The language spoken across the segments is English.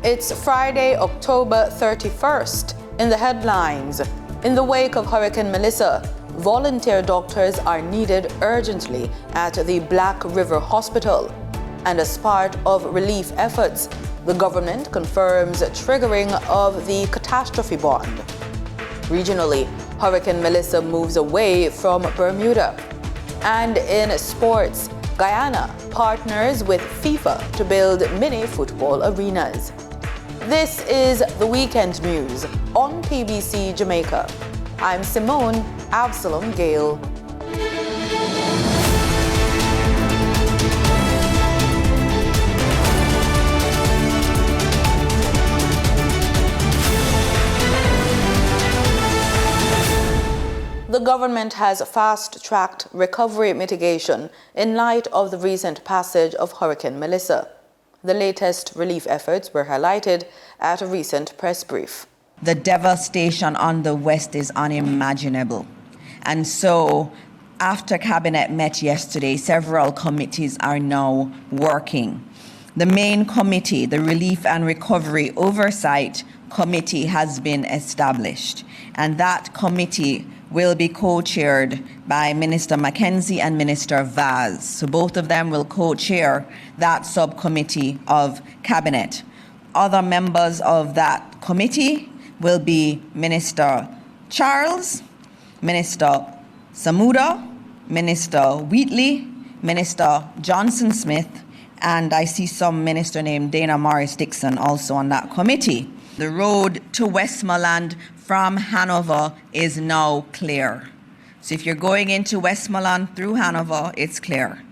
It's Friday, October 31st. In the headlines, in the wake of Hurricane Melissa, volunteer doctors are needed urgently at the Black River Hospital. And as part of relief efforts, the government confirms triggering of the catastrophe bond. Regionally, Hurricane Melissa moves away from Bermuda. And in sports, Guyana partners with FIFA to build mini football arenas. This is the Weekend News on PBC Jamaica. I'm Simone Absalom Gale. The government has fast-tracked recovery mitigation in light of the recent passage of Hurricane Melissa. The latest relief efforts were highlighted at a recent press brief. The devastation on the West is unimaginable. And so, after Cabinet met yesterday, several committees are now working. The main committee, the Relief and Recovery Oversight Committee, has been established. And that committee will be co-chaired by Minister Mackenzie and Minister Vaz. So both of them will co-chair that subcommittee of Cabinet. Other members of that committee will be Minister Charles, Minister Samuda, Minister Wheatley, Minister Johnson Smith, and I see some minister named Dana Morris Dixon also on that committee. The road to Westmoreland from Hanover is now clear. So if you're going into Westmoreland through Hanover, it's clear.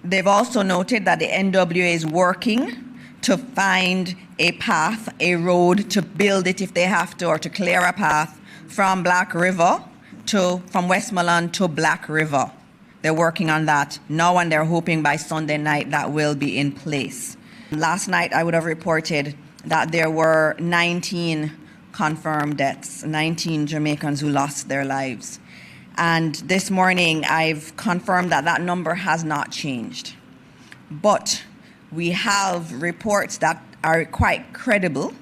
They've also noted that the NWA is working to find a path, a road, to build it if they have to, or to clear a path from from Westmoreland to Black River. They're working on that now, and they're hoping by Sunday night that will be in place. Last night I would have reported that there were 19 confirmed deaths, 19 Jamaicans who lost their lives. And this morning, I've confirmed that that number has not changed. But we have reports that are quite credible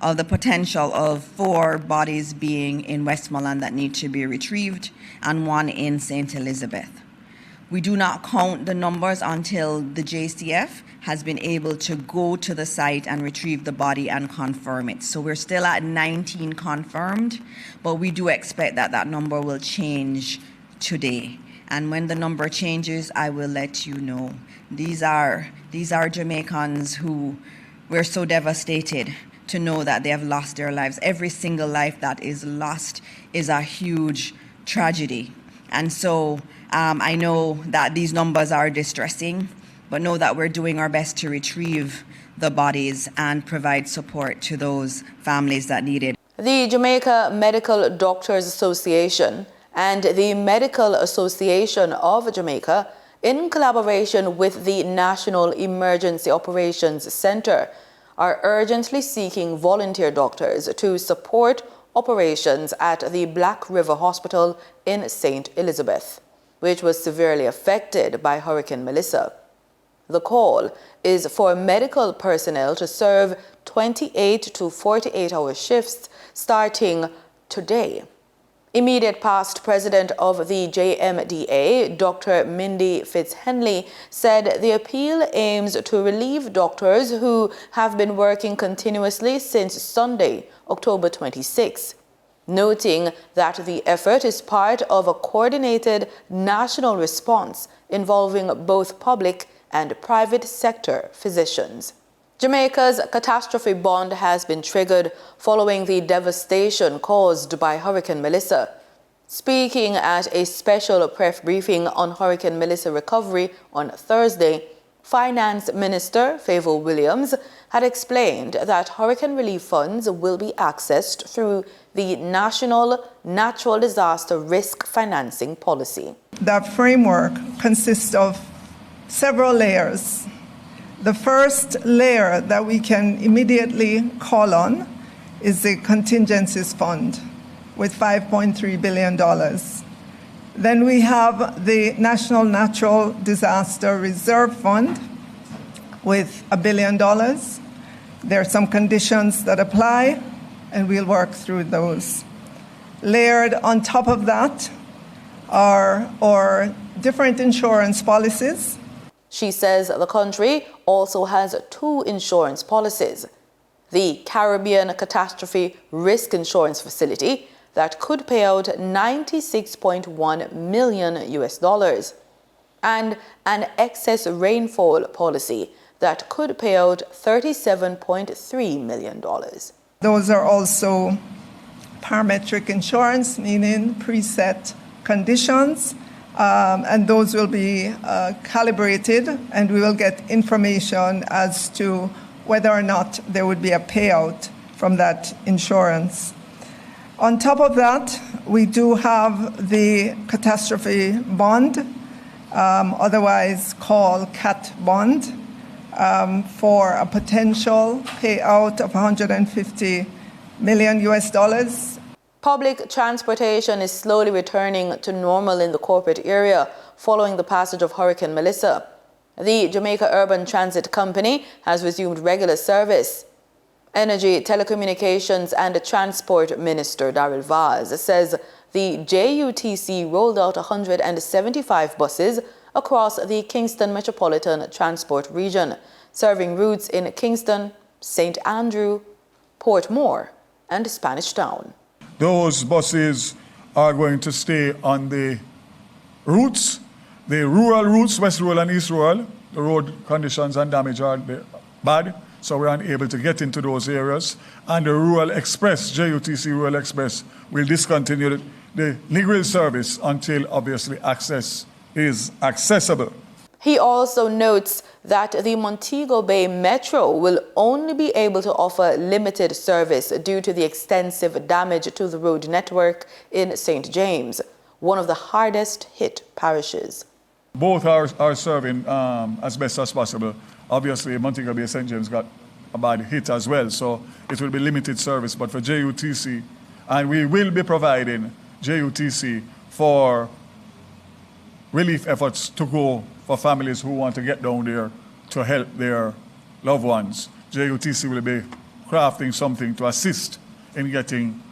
of the potential of 4 bodies being in Westmoreland that need to be retrieved and 1 in St. Elizabeth. We do not count the numbers until the JCF has been able to go to the site and retrieve the body and confirm it. So we're still at 19 confirmed, but we do expect that that number will change today. And when the number changes, I will let you know. These are Jamaicans who were so devastated to know that they have lost their lives. Every single life that is lost is a huge tragedy. And so I know that these numbers are distressing, but know that we're doing our best to retrieve the bodies and provide support to those families that need it. The Jamaica Medical Doctors Association and the Medical Association of Jamaica, in collaboration with the National Emergency Operations Center, are urgently seeking volunteer doctors to support operations at the Black River Hospital in St. Elizabeth, which was severely affected by Hurricane Melissa. The call is for medical personnel to serve 28 to 48-hour shifts starting today. Immediate past president of the JMDA, Dr. Mindy Fitzhenley, said the appeal aims to relieve doctors who have been working continuously since Sunday, October 26, noting that the effort is part of a coordinated national response involving both public and private sector physicians. Jamaica's catastrophe bond has been triggered following the devastation caused by Hurricane Melissa. Speaking at a special press briefing on Hurricane Melissa recovery on Thursday, Finance Minister Favour Williams had explained that hurricane relief funds will be accessed through the National Natural Disaster Risk Financing Policy. That framework consists of several layers. The first layer that we can immediately call on is the contingencies fund with $5.3 billion. Then we have the National Natural Disaster Reserve Fund with $1 billion. There are some conditions that apply, and we'll work through those. Layered on top of that are our different insurance policies. She says the country also has 2 insurance policies. The Caribbean Catastrophe Risk Insurance Facility that could pay out $96.1 million and an excess rainfall policy that could pay out $37.3 million. Those are also parametric insurance, meaning preset conditions, and those will be calibrated, and we will get information as to whether or not there would be a payout from that insurance. On top of that, we do have the catastrophe bond, otherwise called CAT bond, for a potential payout of $150 million. Public transportation is slowly returning to normal in the corporate area following the passage of Hurricane Melissa. The Jamaica Urban Transit Company has resumed regular service. Energy, Telecommunications and Transport Minister Daryl Vaz says the JUTC rolled out 175 buses across the Kingston Metropolitan Transport Region, serving routes in Kingston, St. Andrew, Portmore and Spanish Town. Those buses are going to stay on the routes, the rural routes, West Rural and East Rural. The road conditions and damage are bad, so we're unable to get into those areas. And the Rural Express, JUTC Rural Express, will discontinue the legal service until obviously access is accessible. He also notes that the Montego Bay Metro will only be able to offer limited service due to the extensive damage to the road network in St. James, one of the hardest hit parishes. Both are serving as best as possible. Obviously, Montego Bay St. James got a bad hit as well, so it will be limited service. But for JUTC, and we will be providing JUTC for relief efforts to go for families who want to get down there to help their loved ones. JUTC will be crafting something to assist in getting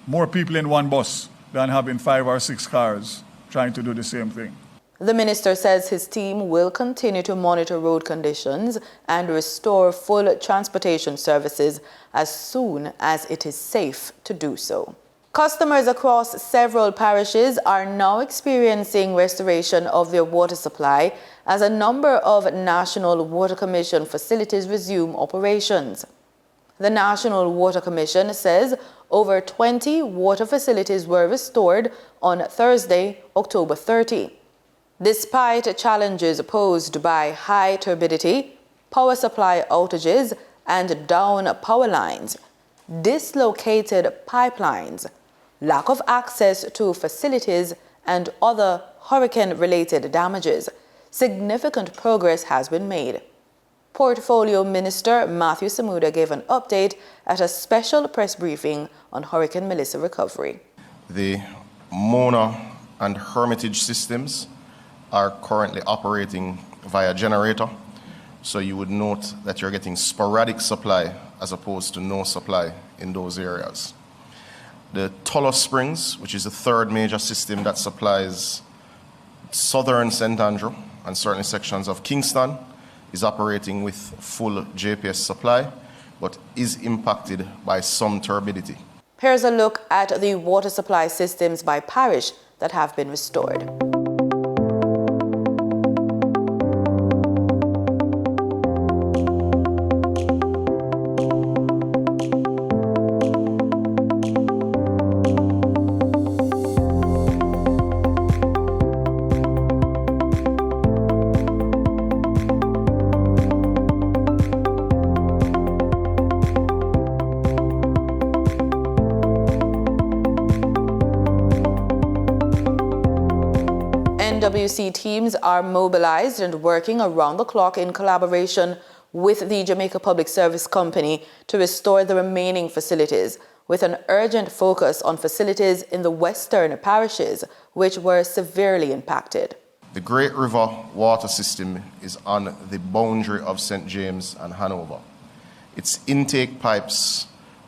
more people in one bus than having 5 or 6 cars trying to do the same thing. The minister says his team will continue to monitor road conditions and restore full transportation services as soon as it is safe to do so. Customers across several parishes are now experiencing restoration of their water supply as a number of National Water Commission facilities resume operations. The National Water Commission says over 20 water facilities were restored on Thursday, October 30. Despite challenges posed by high turbidity, power supply outages, and down power lines, dislocated pipelines, lack of access to facilities, and other hurricane-related damages, significant progress has been made. Portfolio Minister Matthew Samuda gave an update at a special press briefing on Hurricane Melissa recovery. The Mona and Hermitage systems are currently operating via generator, so you would note that you're getting sporadic supply as opposed to no supply in those areas. The Tullow Springs, which is the third major system that supplies southern St. Andrew and certain sections of Kingston, is operating with full JPS supply, but is impacted by some turbidity. Here's a look at the water supply systems by parish that have been restored. NWC teams are mobilized and working around the clock in collaboration with the Jamaica Public Service Company to restore the remaining facilities, with an urgent focus on facilities in the western parishes, which were severely impacted. The Great River water system is on the boundary of St. James and Hanover. It Its intake pipes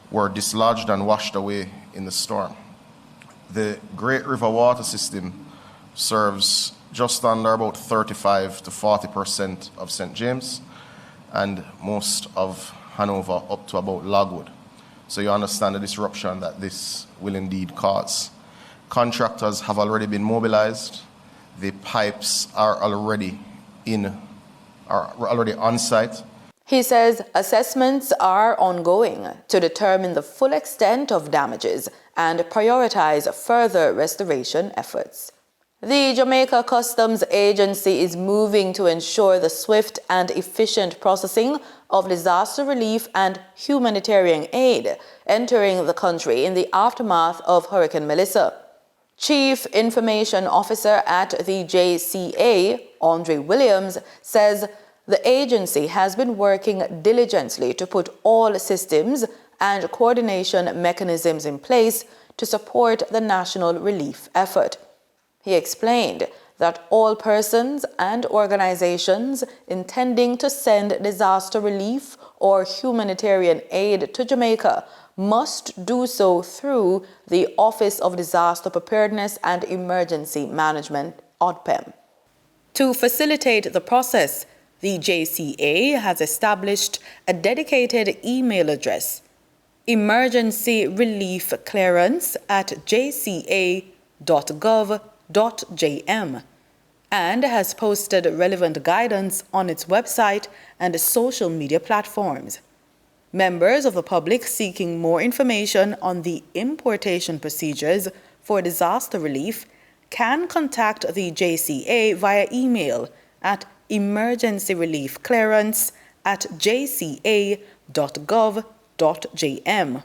were dislodged and washed away in the storm. The Great River water system serves just under about 35 to 40% of St. James and most of Hanover up to about Logwood. So you understand the disruption that this will indeed cause. Contractors have already been mobilized. The pipes are already on site. He says assessments are ongoing to determine the full extent of damages and prioritize further restoration efforts. The Jamaica Customs Agency is moving to ensure the swift and efficient processing of disaster relief and humanitarian aid entering the country in the aftermath of Hurricane Melissa. Chief Information Officer at the JCA, Andre Williams, says the agency has been working diligently to put all systems and coordination mechanisms in place to support the national relief effort. He explained that all persons and organizations intending to send disaster relief or humanitarian aid to Jamaica must do so through the Office of Disaster Preparedness and Emergency Management, ODPEM. To facilitate the process, the JCA has established a dedicated email address, emergencyreliefclearance@jca.gov.jm, and has posted relevant guidance on its website and social media platforms. Members of the public seeking more information on the importation procedures for disaster relief can contact the JCA via email at emergencyreliefclearance@jca.gov.jm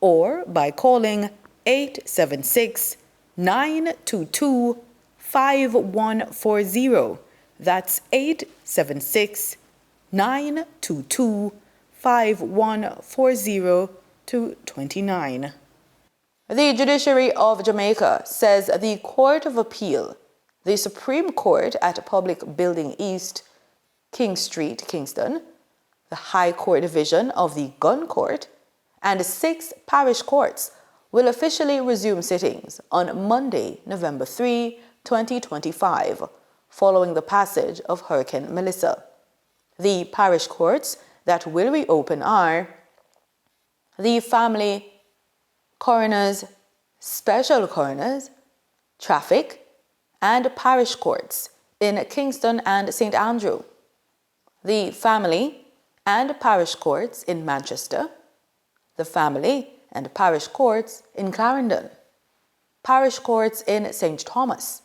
or by calling 876-922-5140. That's 876-922-5140 to 29. The Judiciary of Jamaica says the Court of Appeal, the Supreme Court at Public Building East, King Street, Kingston, the High Court Division of the Gun Court, and 6 parish courts will officially resume sittings on Monday, November 3, 2025, following the passage of Hurricane Melissa. The parish courts that will reopen are the Family Coroners, Special Coroners, Traffic, and Parish Courts in Kingston and St. Andrew, the Family and Parish Courts in Manchester, the Family and Parish Courts in Clarendon, Parish Courts in St. Thomas,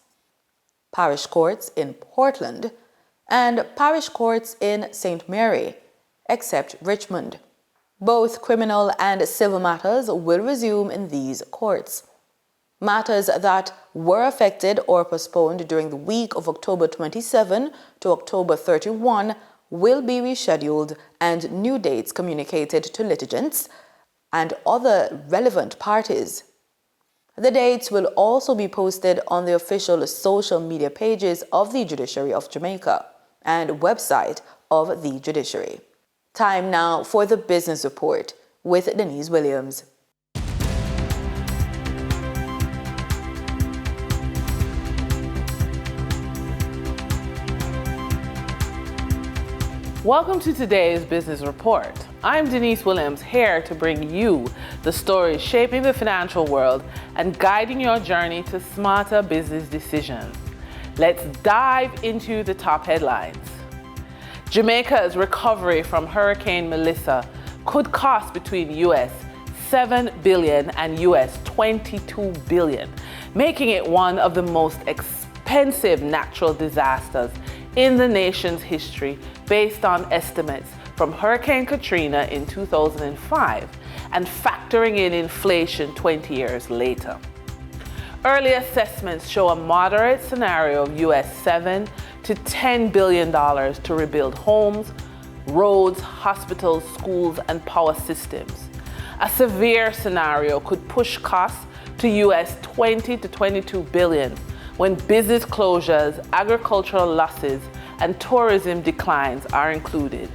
Parish Courts in Portland, and Parish Courts in St. Mary, except Richmond. Both criminal and civil matters will resume in these courts. Matters that were affected or postponed during the week of October 27 to October 31 will be rescheduled and new dates communicated to litigants and other relevant parties. The dates will also be posted on the official social media pages of the Judiciary of Jamaica and website of the Judiciary. Time now for the Business Report with Denise Williams. Welcome to today's Business Report. I'm Denise Williams, here to bring you the stories shaping the financial world and guiding your journey to smarter business decisions. Let's dive into the top headlines. Jamaica's recovery from Hurricane Melissa could cost between US $7 billion and US $22 billion, making it one of the most expensive natural disasters in the nation's history based on estimates from Hurricane Katrina in 2005 and factoring in inflation 20 years later. Early assessments show a moderate scenario of US $7 to $10 billion to rebuild homes, roads, hospitals, schools, and power systems. A severe scenario could push costs to US $20 to $22 billion when business closures, agricultural losses, and tourism declines are included.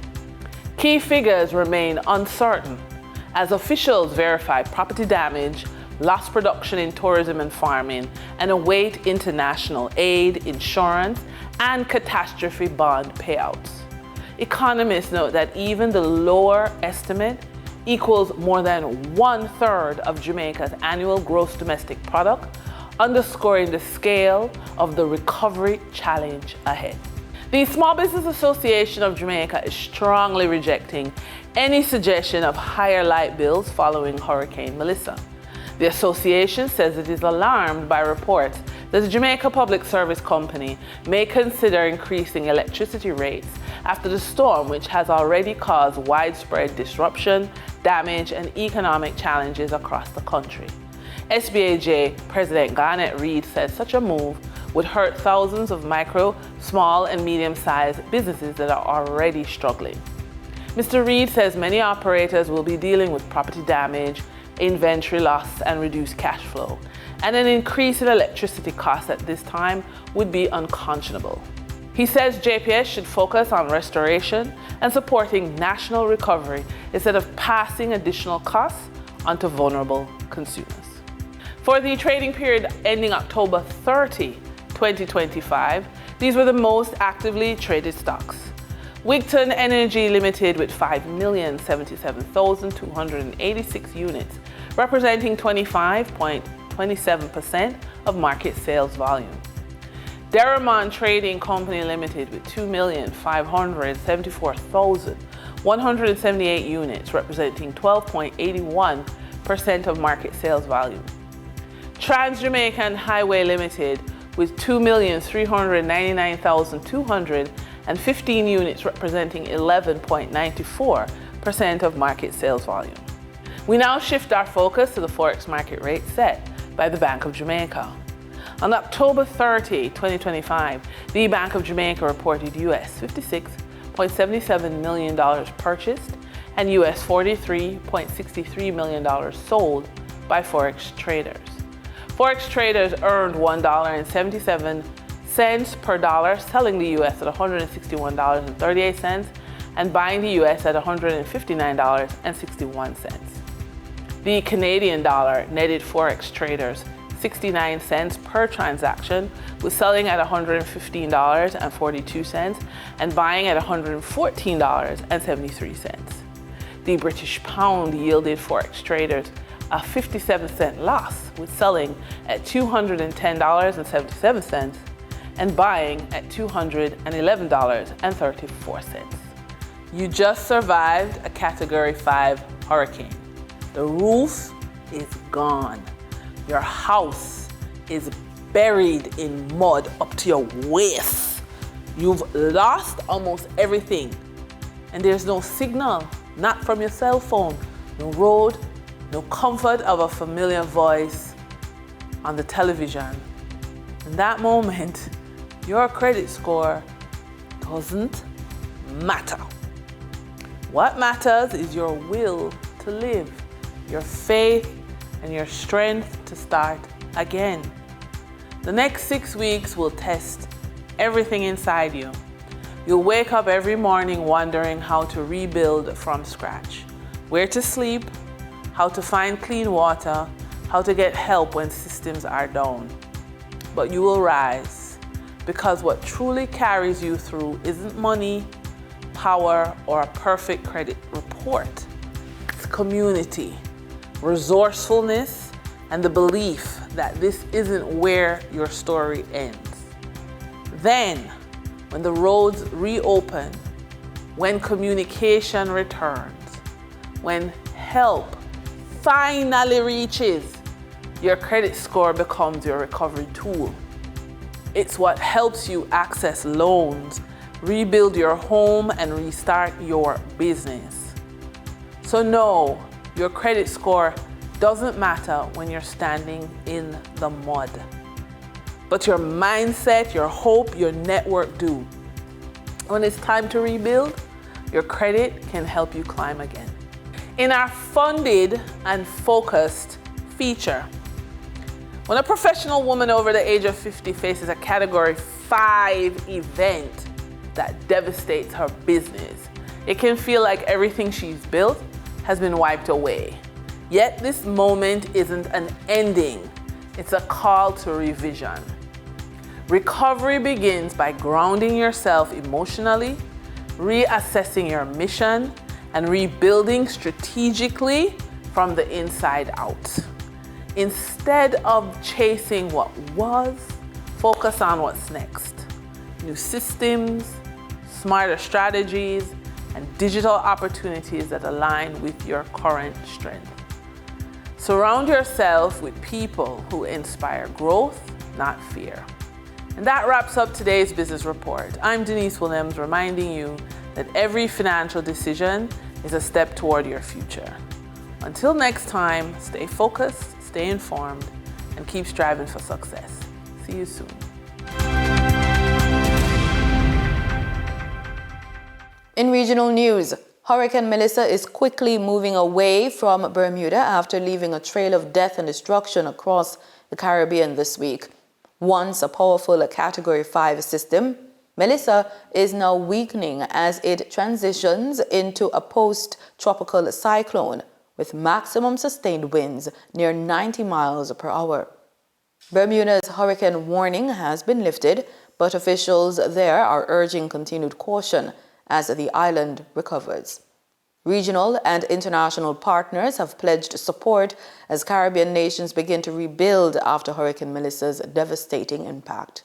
Key figures remain uncertain as officials verify property damage, lost production in tourism and farming, and await international aid, insurance, and catastrophe bond payouts. Economists note that even the lower estimate equals more than 1/3 of Jamaica's annual gross domestic product, underscoring the scale of the recovery challenge ahead. The Small Business Association of Jamaica is strongly rejecting any suggestion of higher light bills following Hurricane Melissa. The association says it is alarmed by reports that the Jamaica Public Service Company may consider increasing electricity rates after the storm, which has already caused widespread disruption, damage, and economic challenges across the country. SBAJ President Garnet Reid says such a move would hurt thousands of micro, small, and medium-sized businesses that are already struggling. Mr. Reid says many operators will be dealing with property damage, inventory loss, and reduced cash flow, and an increase in electricity costs at this time would be unconscionable. He says JPS should focus on restoration and supporting national recovery instead of passing additional costs onto vulnerable consumers. For the trading period ending October 30, 2025, these were the most actively traded stocks. Wigton Energy Limited with 5,077,286 units, representing 25.27% of market sales volume. Deramon Trading Company Limited with 2,574,178 units, representing 12.81% of market sales volume. Trans-Jamaican Highway Limited with 2,399,215 units, representing 11.94% of market sales volume. We now shift our focus to the Forex market rate set by the Bank of Jamaica. On October 30, 2025, the Bank of Jamaica reported US $56.77 million purchased and US $43.63 million sold by Forex traders. Forex traders earned $1.77 per dollar, selling the US at $161.38 and buying the US at $159.61. The Canadian dollar netted Forex traders 69 cents per transaction, with selling at $115.42 and buying at $114.73. The British pound yielded Forex traders a 57-cent loss, with selling at $210.77 and buying at $211.34. You just survived a Category 5 hurricane. The roof is gone. Your house is buried in mud up to your waist. You've lost almost everything. And there's no signal, not from your cell phone, no road, no comfort of a familiar voice on the television. In that moment, your credit score doesn't matter. What matters is your will to live, your faith, and your strength to start again. The next 6 weeks will test everything inside you. You'll wake up every morning wondering how to rebuild from scratch, where to sleep, how to find clean water, how to get help when systems are down. But you will rise, because what truly carries you through isn't money, power, or a perfect credit report. It's community, resourcefulness, and the belief that this isn't where your story ends. Then, when the roads reopen, when communication returns, when help finally reaches, your credit score becomes your recovery tool. It's what helps you access loans, rebuild your home, and restart your business. So no, your credit score doesn't matter when you're standing in the mud. But your mindset, your hope, your network do. When it's time to rebuild, your credit can help you climb again. In our funded and focused feature, when a professional woman over the age of 50 faces a Category 5 event that devastates her business, It can feel like everything she's built has been wiped away. Yet this moment isn't an ending. It's a call to revision. Recovery begins by grounding yourself emotionally, reassessing your mission, and rebuilding strategically from the inside out. Instead of chasing what was, focus on what's next. New systems, smarter strategies, and digital opportunities that align with your current strength. Surround yourself with people who inspire growth, not fear. And that wraps up today's business report. I'm Denise Williams, reminding you that every financial decision is a step toward your future. Until next time, stay focused, stay informed, and keep striving for success. See you soon. In regional news, Hurricane Melissa is quickly moving away from Bermuda after leaving a trail of death and destruction across the Caribbean this week. Once a powerful Category 5 system, Melissa is now weakening as it transitions into a post-tropical cyclone with maximum sustained winds near 90 miles per hour. Bermuda's hurricane warning has been lifted, but officials there are urging continued caution as the island recovers. Regional and international partners have pledged support as Caribbean nations begin to rebuild after Hurricane Melissa's devastating impact.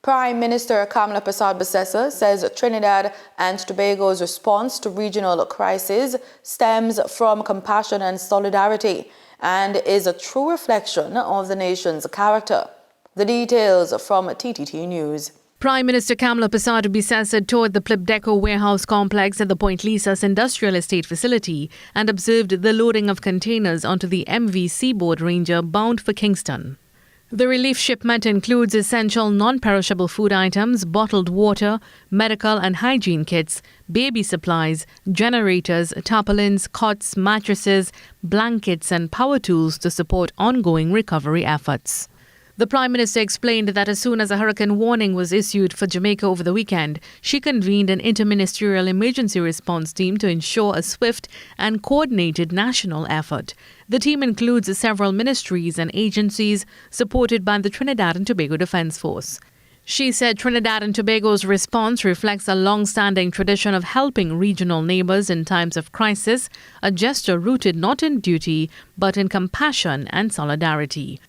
Prime Minister Kamala Persad-Bissessar says Trinidad and Tobago's response to regional crises stems from compassion and solidarity and is a true reflection of the nation's character. The details from TTT News. Prime Minister Kamala Persad-Bissessar toured the Plibdeco warehouse complex at the Point Lisas Industrial Estate facility and observed the loading of containers onto the MV Seaboard Ranger bound for Kingston. The relief shipment includes essential non-perishable food items, bottled water, medical and hygiene kits, baby supplies, generators, tarpaulins, cots, mattresses, blankets and power tools to support ongoing recovery efforts. The Prime Minister explained that as soon as a hurricane warning was issued for Jamaica over the weekend, she convened an interministerial emergency response team to ensure a swift and coordinated national effort. The team includes several ministries and agencies supported by the Trinidad and Tobago Defence Force. She said Trinidad and Tobago's response reflects a long-standing tradition of helping regional neighbours in times of crisis, a gesture rooted not in duty but in compassion and solidarity.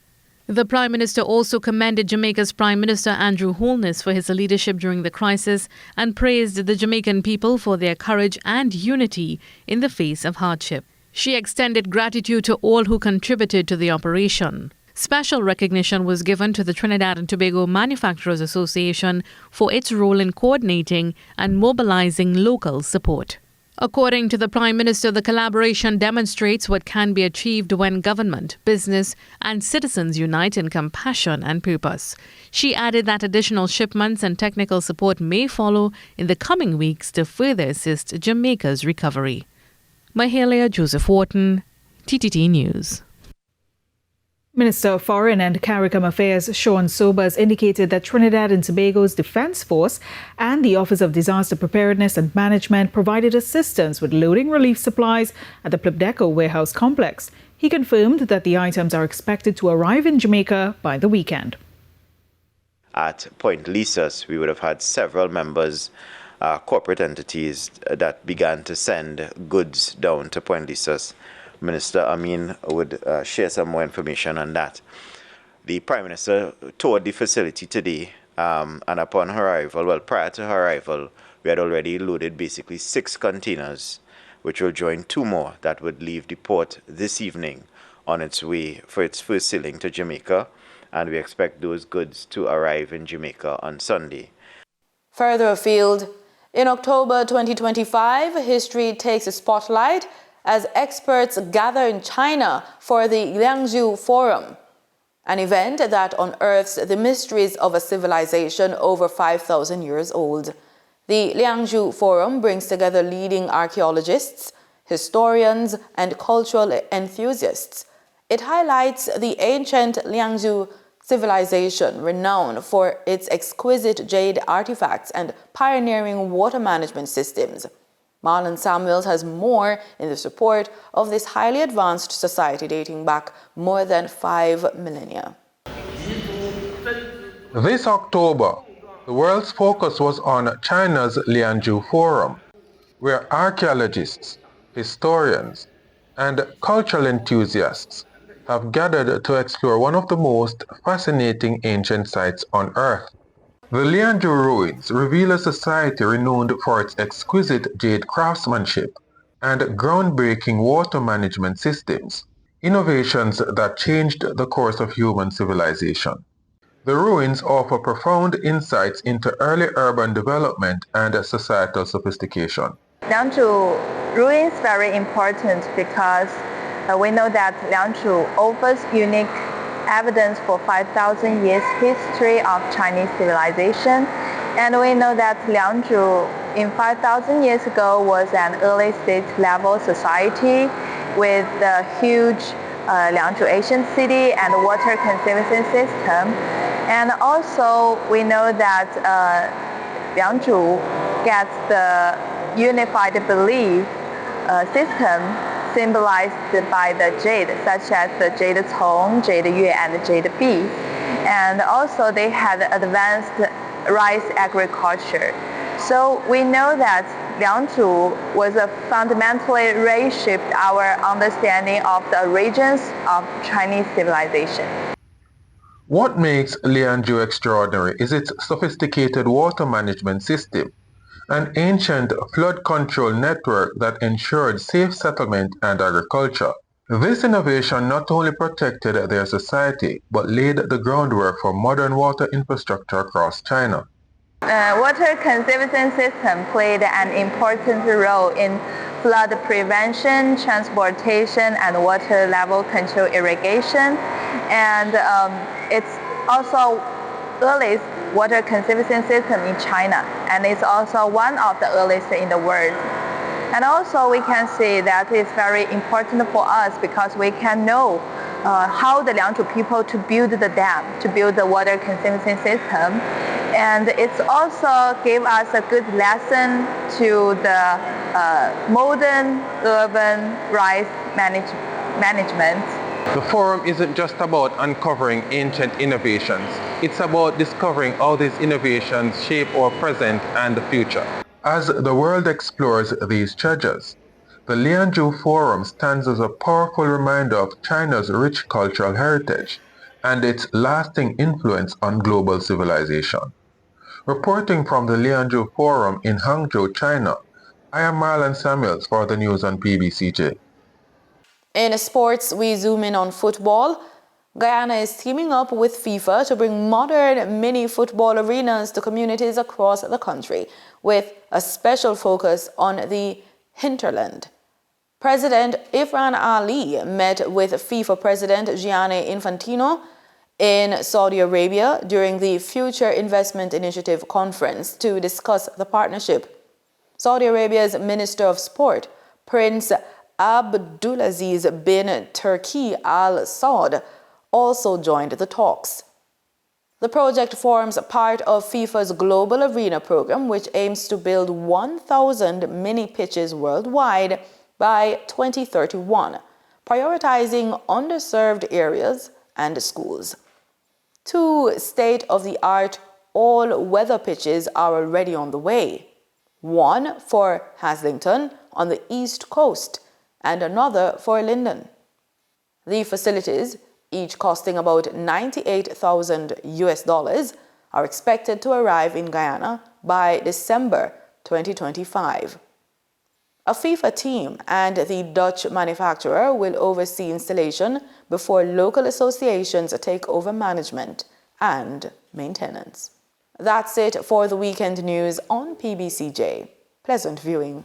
The Prime Minister also commended Jamaica's Prime Minister Andrew Holness for his leadership during the crisis and praised the Jamaican people for their courage and unity in the face of hardship. She extended gratitude to all who contributed to the operation. Special recognition was given to the Trinidad and Tobago Manufacturers Association for its role in coordinating and mobilizing local support. According to the Prime Minister, the collaboration demonstrates what can be achieved when government, business and citizens unite in compassion and purpose. She added that additional shipments and technical support may follow in the coming weeks to further assist Jamaica's recovery. Mahalia Joseph Wharton, TTT News. Minister of Foreign and CARICOM Affairs Sean Sobers indicated that Trinidad and Tobago's Defence Force and the Office of Disaster Preparedness and Management provided assistance with loading relief supplies at the Plibdeco warehouse complex. He confirmed that the items are expected to arrive in Jamaica by the weekend. At Point Lisas, we would have had several members, corporate entities that began to send goods down to Point Lisas. Minister Amin would share some more information on that. The Prime Minister toured the facility today, and upon her arrival, well, prior to her arrival, we had already loaded basically 6 containers, which will join 2 more that would leave the port this evening on its way for its first sailing to Jamaica, and we expect those goods to arrive in Jamaica on Sunday. Further afield, in October 2025, history takes a spotlight as experts gather in China for the Liangzhu Forum, an event that unearths the mysteries of a civilization over 5,000 years old. The Liangzhu Forum brings together leading archaeologists, historians, and cultural enthusiasts. It highlights the ancient Liangzhu civilization, renowned for its exquisite jade artifacts and pioneering water management systems. Marlon Samuels has more in this report of this highly advanced society dating back more than 5 millennia. This October, the world's focus was on China's Liangzhu Forum, where archaeologists, historians, and cultural enthusiasts have gathered to explore one of the most fascinating ancient sites on Earth. The Liangzhu ruins reveal a society renowned for its exquisite jade craftsmanship and groundbreaking water management systems, innovations that changed the course of human civilization. The ruins offer profound insights into early urban development and societal sophistication. Liangzhu ruins very important because we know that Liangzhu offers unique evidence for 5,000 years history of Chinese civilization. And we know that Liangzhu in 5,000 years ago was an early state-level society with the huge Liangzhu ancient city and water conservation system. And also we know that Liangzhu gets the unified belief system symbolized by the jade, such as the jade cong, jade yue, and jade bi. And also they had advanced rice agriculture. So we know that Liangzhu was fundamentally reshaped our understanding of the origins of Chinese civilization. What makes Liangzhu extraordinary is its sophisticated water management system, an ancient flood control network that ensured safe settlement and agriculture. This innovation not only protected their society, but laid the groundwork for modern water infrastructure across China. Water conservation system played an important role in flood prevention, transportation, and water level control irrigation. And it's also earliest water conservation system in China, and it's also one of the earliest in the world. And also we can see that it's very important for us because we can know how the Liangzhu people to build the dam, to build the water conservation system. And it's also gave us a good lesson to the modern urban rice management. The forum isn't just about uncovering ancient innovations. It's about discovering how these innovations shape our present and the future. As the world explores these treasures, the Liangzhu Forum stands as a powerful reminder of China's rich cultural heritage and its lasting influence on global civilization. Reporting from the Liangzhu Forum in Hangzhou, China, I am Marlon Samuels for the news on PBCJ. In sports, we zoom in on football. Guyana is teaming up with FIFA to bring modern mini football arenas to communities across the country, with a special focus on the hinterland. President Ifran Ali met with FIFA President Gianni Infantino in Saudi Arabia during the Future Investment Initiative conference to discuss the partnership. Saudi Arabia's Minister of Sport, Prince Abdulaziz bin Turki Al Saud, also joined the talks. The project forms part of FIFA's Global Arena program, which aims to build 1,000 mini pitches worldwide by 2031, prioritizing underserved areas and schools. 2 state-of-the-art all-weather pitches are already on the way. One for Haslington on the East Coast and another for Linden. The facilities, each costing about $98,000, are expected to arrive in Guyana by December 2025. A FIFA team and the Dutch manufacturer will oversee installation before local associations take over management and maintenance. That's it for the weekend news on PBCJ. Pleasant viewing.